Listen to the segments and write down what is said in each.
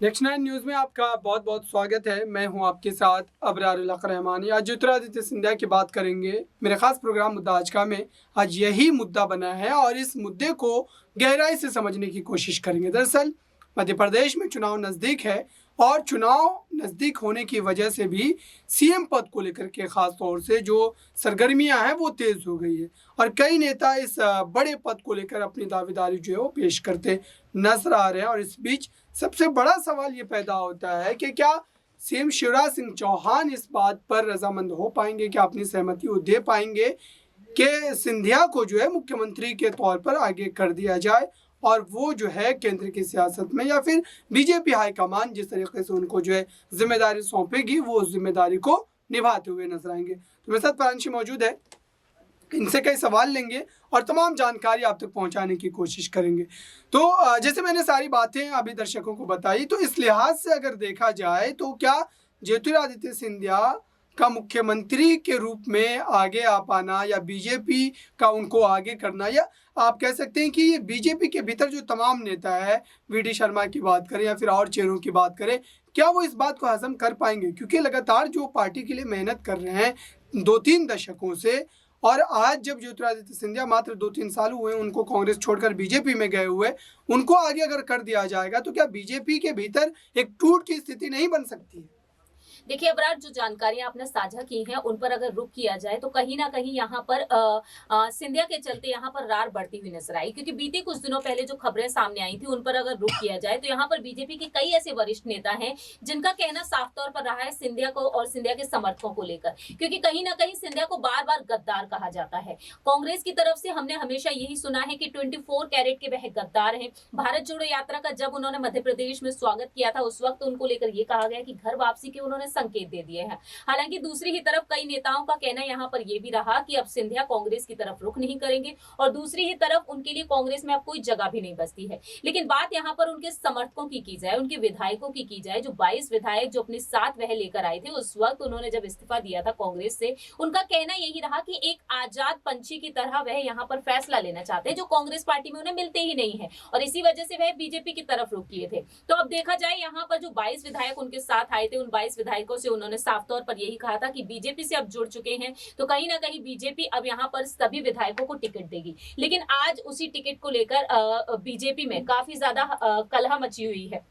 Next nine news में आपका बहुत बहुत स्वागत है। मैं हूं आपके साथ अबरारुल हक रहमानी। आज ज्योतिरादित्य सिंधिया की बात करेंगे। मेरे खास प्रोग्राम मुद्दा आज का में आज यही मुद्दा बना है और इस मुद्दे को गहराई से समझने की कोशिश करेंगे। दरअसल मध्य प्रदेश में चुनाव नज़दीक है और चुनाव नज़दीक होने की वजह से भी सीएम पद को लेकर के ख़ास तौर से जो सरगर्मियां हैं वो तेज़ हो गई है और कई नेता इस बड़े पद को लेकर अपनी दावेदारी जो है वो पेश करते नजर आ रहे हैं। और इस बीच सबसे बड़ा सवाल ये पैदा होता है कि क्या सीएम शिवराज सिंह चौहान इस बात पर रजामंद हो पाएंगे, क्या अपनी सहमति वो दे पाएंगे कि सिंधिया को जो है मुख्यमंत्री के तौर पर आगे कर दिया जाए और वो जो है केंद्र की सियासत में या फिर बीजेपी हाईकमान जिस तरीके से उनको जो है जिम्मेदारी सौंपेगी वो उस जिम्मेदारी को निभाते हुए नजर आएंगे। तो मेरे साथ प्रांशी मौजूद है, इनसे कई सवाल लेंगे और तमाम जानकारी आप तक पहुंचाने की कोशिश करेंगे। तो जैसे मैंने सारी बातें अभी दर्शकों को बताई, तो इस लिहाज से अगर देखा जाए तो क्या ज्योतिरादित्य सिंधिया का मुख्यमंत्री के रूप में आगे आ पाना या बीजेपी का उनको आगे करना, या आप कह सकते हैं कि ये बीजेपी के भीतर जो तमाम नेता है, वीडी शर्मा की बात करें या फिर और चेहरों की बात करें, क्या वो इस बात को हजम कर पाएंगे? क्योंकि लगातार जो पार्टी के लिए मेहनत कर रहे हैं 2-3 दशकों से, और आज जब ज्योतिरादित्य सिंधिया मात्र 2-3 साल हुए उनको कांग्रेस छोड़कर बीजेपी में गए हुए, उनको आगे अगर कर दिया जाएगा तो क्या बीजेपी के भीतर एक टूट की स्थिति नहीं बन सकती है? देखिए अबरार, जो जानकारियां आपने साझा की हैं उन पर अगर रुक किया जाए तो कहीं ना कहीं यहाँ पर सिंधिया के चलते यहाँ पर रार बढ़ती हुई नजर आई, क्योंकि बीते कुछ दिनों पहले जो खबरें सामने आई थी उन पर अगर रुक किया जाए तो यहाँ पर बीजेपी के कई ऐसे वरिष्ठ नेता हैं जिनका कहना साफ तौर पर रहा है सिंधिया को और सिंधिया के समर्थकों को लेकर, क्योंकि कहीं ना कहीं सिंधिया को बार बार गद्दार कहा जाता है। कांग्रेस की तरफ से हमने हमेशा यही सुना है कि 24 कैरेट के वह गद्दार हैं। भारत जोड़ो यात्रा का जब उन्होंने मध्य प्रदेश में स्वागत किया था उस वक्त उनको लेकर ये कहा गया कि घर वापसी के उन्होंने संकेत दे दिए हैं। हालांकि दूसरी ही तरफ कई नेताओं का कहना यहाँ पर यह भी रहा कि अब सिंधिया कांग्रेस की तरफ रुख नहीं करेंगे और दूसरी ही तरफ उनके लिए कांग्रेस में अब कोई जगह भी नहीं बचती है। लेकिन बात यहाँ पर उनके समर्थकों की जाए, उनके विधायकों की जाए, जो 22 विधायक जो अपने साथ वह लेकर आए थे उस वक्त उन्होंने जब इस्तीफा दिया था कांग्रेस से, उनका कहना यही रहा कि एक आजाद पंछी की तरह वह यहाँ पर फैसला लेना चाहते हैं जो कांग्रेस पार्टी में उन्हें मिलते ही नहीं है, और इसी वजह से वह बीजेपी की तरफ रुख किए थे। तो अब देखा जाए यहाँ पर जो 22 विधायक उनके साथ आए थे उन 22 विधायकों से उन्होंने साफ तौर पर यही कहा था कि बीजेपी से अब जुड़ चुके हैं तो कहीं ना कहीं बीजेपी अब यहाँ पर सभी विधायकों को टिकट देगी। लेकिन आज उसी टिकट को लेकर बीजेपी में काफी ज्यादा कलह मची हुई है,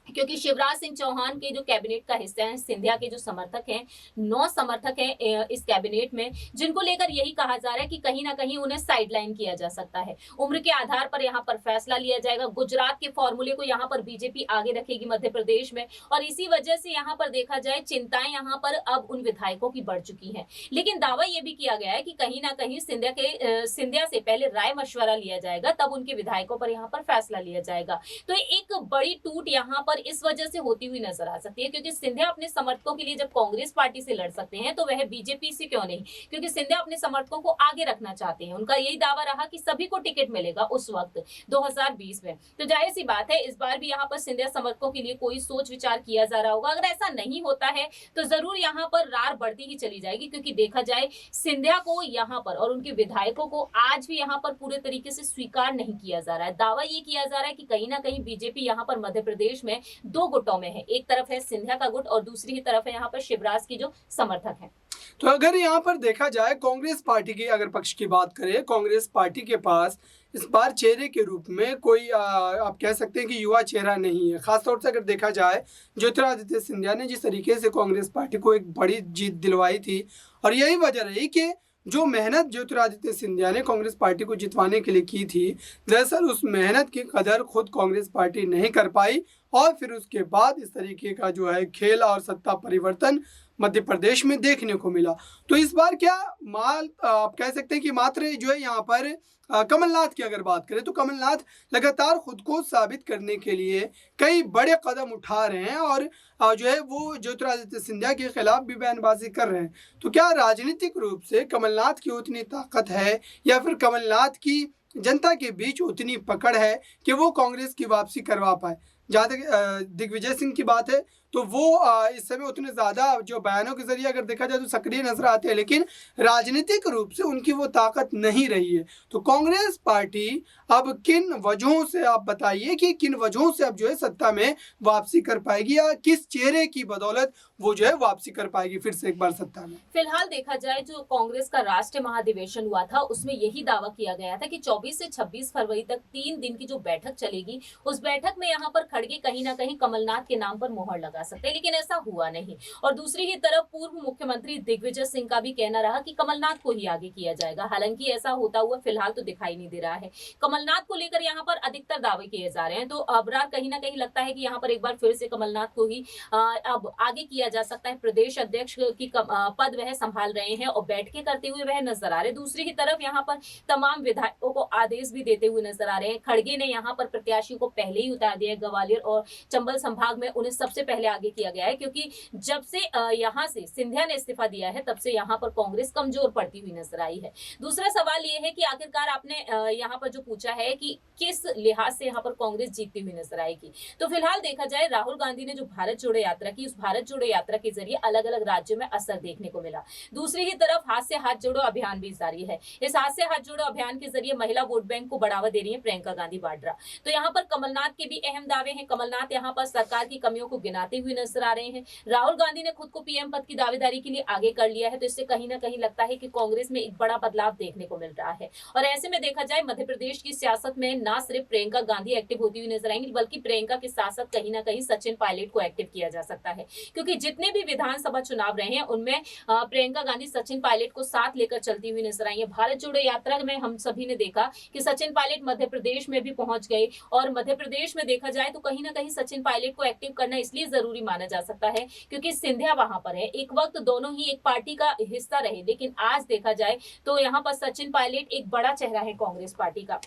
क्योंकि शिवराज सिंह चौहान के जो कैबिनेट का हिस्सा है, सिंधिया के जो समर्थक हैं, 9 समर्थक हैं इस कैबिनेट में, जिनको लेकर यही कहा जा रहा है कि कहीं ना कहीं उन्हें साइडलाइन किया जा सकता है। उम्र के आधार पर यहाँ पर फैसला लिया जाएगा। गुजरात के फॉर्मूले को यहाँ पर बीजेपी आगे रखेगी मध्य प्रदेश में, और इसी वजह से यहाँ पर देखा जाए चिंताएं यहाँ पर अब उन विधायकों की बढ़ चुकी है। लेकिन दावा यह भी किया गया है कि कहीं ना कहीं सिंधिया से पहले राय मशवरा लिया जाएगा, तब उनके विधायकों पर यहाँ पर फैसला लिया जाएगा। तो एक बड़ी टूट यहाँ पर इस वजह से होती हुई नजर आ सकती है, क्योंकि सिंधिया अपने समर्थकों के लिए जब कांग्रेस पार्टी से लड़ सकते हैं तो वह बीजेपी से क्यों नहीं, क्योंकि सिंधिया अपने समर्थकों को आगे रखना चाहते हैं। उनका यही दावा रहा कि सभी को टिकट मिलेगा उस वक्त 2020 में। तो जाहिर सी बात है इस बार भी यहाँ पर सिंधिया समर्थकों के लिए कोई सोच विचार किया जा रहा होगा। अगर ऐसा नहीं होता है तो जरूर यहाँ पर रार बढ़ती ही चली जाएगी, क्योंकि देखा जाए सिंधिया को यहाँ पर और उनके विधायकों को आज भी यहाँ पर पूरे तरीके से स्वीकार नहीं किया जा रहा है। दावा ये किया जा रहा है कि कहीं ना कहीं बीजेपी यहाँ पर मध्य प्रदेश में 2 गुटों में है, एक तरफ है सिंधिया का गुट और दूसरी ही तरफ है यहाँ पर शिवराज की जो समर्थक हैं। तो अगर यहाँ पर देखा जाए कांग्रेस पार्टी की अगर पक्ष की बात करें, कांग्रेस पार्टी के पास इस बार चेहरे के रूप में कोई आप कह सकते हैं कि युवा चेहरा नहीं है। खासतौर से अगर देखा जाए ज्योतिरादित्य सिंधिया ने जिस तरीके से कांग्रेस पार्टी को एक बड़ी जीत दिलवाई थी, और यही वजह रही कि जो मेहनत ज्योतिरादित्य सिंधिया ने कांग्रेस पार्टी को जितवाने के लिए की थी, दरअसल उस मेहनत की कदर खुद कांग्रेस पार्टी नहीं कर पाई और फिर उसके बाद इस तरीके का जो है खेल और सत्ता परिवर्तन मध्य प्रदेश में देखने को मिला। तो इस बार क्या आप कह सकते हैं कि मात्र जो है यहाँ पर कमलनाथ की अगर बात करें तो कमलनाथ लगातार खुद को साबित करने के लिए कई बड़े कदम उठा रहे हैं और जो है वो ज्योतिरादित्य सिंधिया के खिलाफ भी बयानबाजी कर रहे हैं। तो क्या राजनीतिक रूप से कमलनाथ की उतनी ताकत है या फिर कमलनाथ की जनता के बीच उतनी पकड़ है कि वो कांग्रेस की वापसी करवा पाए? जहाँ तक दिग्विजय सिंह की बात है तो वो इस समय उतने ज़्यादा जो बयानों के जरिए अगर देखा जाए तो सक्रिय नजर आते हैं, लेकिन राजनीतिक रूप से उनकी वो ताकत नहीं रही है। तो कांग्रेस पार्टी अब किन वजहों से, आप बताइए कि किन वजहों से अब जो है सत्ता में वापसी कर पाएगी, या किस चेहरे की बदौलत वो जो है वापसी कर पाएगी फिर से एक बार सत्ता में? फिलहाल देखा जाए जो कांग्रेस का राष्ट्रीय महाधिवेशन हुआ था उसमें यही दावा किया गया था कि 24 से 26 फरवरी तक 3 दिन की जो बैठक चलेगी, उस बैठक में यहाँ पर खड़गे कहीं ना कहीं कमलनाथ के नाम पर मोहर लगा सकते हैं, लेकिन ऐसा हुआ नहीं। और दूसरी ही तरफ पूर्व मुख्यमंत्री दिग्विजय सिंह का भी कहना रहा कि कमलनाथ को ही आगे किया जाएगा। हालांकि ऐसा होता हुआ फिलहाल तो दिखाई नहीं दे रहा है। कमलनाथ को लेकर यहाँ पर अधिकतर दावे किए जा रहे हैं, तो अबरार कहीं ना कहीं लगता है कि यहाँ पर एक बार फिर से कमलनाथ को ही अब आगे किया जा सकता है। प्रदेश अध्यक्ष की पद वह संभाल रहे हैं और बैठकें करते हुए वह नजर आ रहे हैं। दूसरी ही तरफ यहाँ पर तमाम विधायकों को आदेश भी देते हुए नजर आ रहे हैं। खड़गे ने यहाँ पर प्रत्याशियों को पहले ही उतार दिया है। ग्वालियर और चंबल संभाग में उन्हें सबसे पहले आगे किया गया है, क्योंकि जब से यहाँ से सिंधिया ने इस्तीफा दिया है तब से यहाँ पर कांग्रेस कमजोर पड़ती हुई नजर आई है। दूसरा सवाल ये है कि आखिरकार आपने यहाँ पर जो पूछा है कि किस लिहाज से यहाँ पर कांग्रेस जीतती हुई नजर आएगी, तो फिलहाल देखा जाए राहुल गांधी ने जो भारत जोड़ो यात्रा की, उस भारत जोड़ो यात्रा के जरिए अलग अलग राज्यों में असर देखने को मिला। दूसरी ही तरफ हाथ से हाथ जोड़ो अभियान भी जारी है। इस हाथ से हाथ जोड़ो अभियान के जरिए महिला वोट बैंक को बढ़ावा दे रही है प्रियंका गांधी वाड्रा। तो यहाँ पर कमलनाथ के भी अहम दावे हैं। कमलनाथ यहाँ पर सरकार की कमियों को गिनाते हुए नजर आ रहे हैं। राहुल गांधी ने खुद को पीएम पद की दावेदारी के लिए आगे कर लिया है, तो इससे कहीं ना कहीं लगता है कि कांग्रेस में एक बड़ा बदलाव देखने को मिल रहा है। और ऐसे में देखा जाए मध्य प्रदेश की सियासत में न सिर्फ प्रियंका गांधी एक्टिव होती हुई नजर आएंगी, बल्कि प्रियंका के साथ साथ कहीं ना कहीं सचिन पायलट को एक्टिव किया जा सकता है, क्योंकि जितने भी विधानसभा चुनाव रहे हैं उनमें प्रियंका गांधी सचिन पायलट को साथ लेकर चलती हुई नजर आई है। भारत जोड़ो यात्रा में हम सभी ने देखा कि सचिन पायलट मध्य प्रदेश में भी पहुंच गए, और मध्य प्रदेश में देखा जाए तो कहीं ना कहीं सचिन पायलट को एक्टिव करना इसलिए जरूरी माना जा सकता है क्योंकि सिंधिया वहां पर है। एक वक्त दोनों ही एक पार्टी का हिस्सा रहे, लेकिन आज देखा जाए तो यहाँ पर सचिन पायलट एक बड़ा चेहरा है कांग्रेस पार्टी का।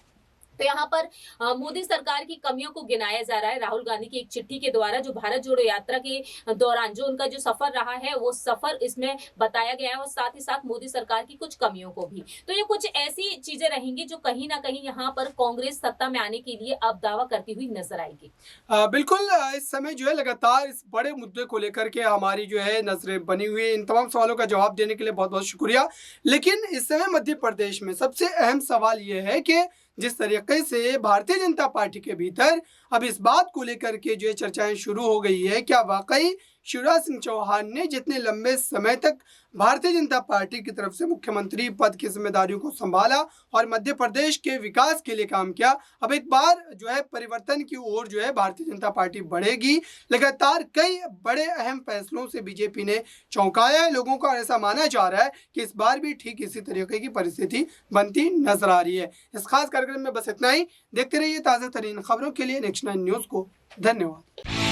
तो यहाँ पर मोदी सरकार की कमियों को गिनाया जा रहा है राहुल गांधी की एक चिट्ठी के द्वारा, जो भारत जोड़ो यात्रा के दौरान जो उनका जो सफर रहा है वो सफर इसमें बताया गया है, और साथ ही साथ मोदी सरकार की कुछ कमियों को भी। तो ये कुछ ऐसी चीजें रहेंगी जो कहीं ना कहीं यहाँ पर कांग्रेस सत्ता में आने के लिए अब दावा करती हुई नजर आएगी। बिल्कुल, इस समय जो है लगातार इस बड़े मुद्दे को लेकर के हमारी जो है नजरें बनी हुई है। इन तमाम सवालों का जवाब देने के लिए बहुत बहुत शुक्रिया। लेकिन इस समय मध्य प्रदेश में सबसे अहम सवाल ये है कि जिस तरीके से भारतीय जनता पार्टी के भीतर अब इस बात को लेकर के जो चर्चाएं शुरू हो गई है, क्या वाकई शिवराज सिंह चौहान ने जितने लंबे समय तक भारतीय जनता पार्टी की तरफ से मुख्यमंत्री पद की जिम्मेदारियों को संभाला और मध्य प्रदेश के विकास के लिए काम किया, अब एक बार जो है परिवर्तन की ओर जो है भारतीय जनता पार्टी बढ़ेगी? लगातार कई बड़े अहम फैसलों से बीजेपी ने चौंकाया है लोगों को, और ऐसा माना जा रहा है कि इस बार भी ठीक इसी तरीके की परिस्थिति बनती नजर आ रही है। इस खास कार्यक्रम में बस इतना ही। देखते रहिए ताज़ा तरीन खबरों के लिए नेक्स्ट 9 न्यूज़ को। धन्यवाद।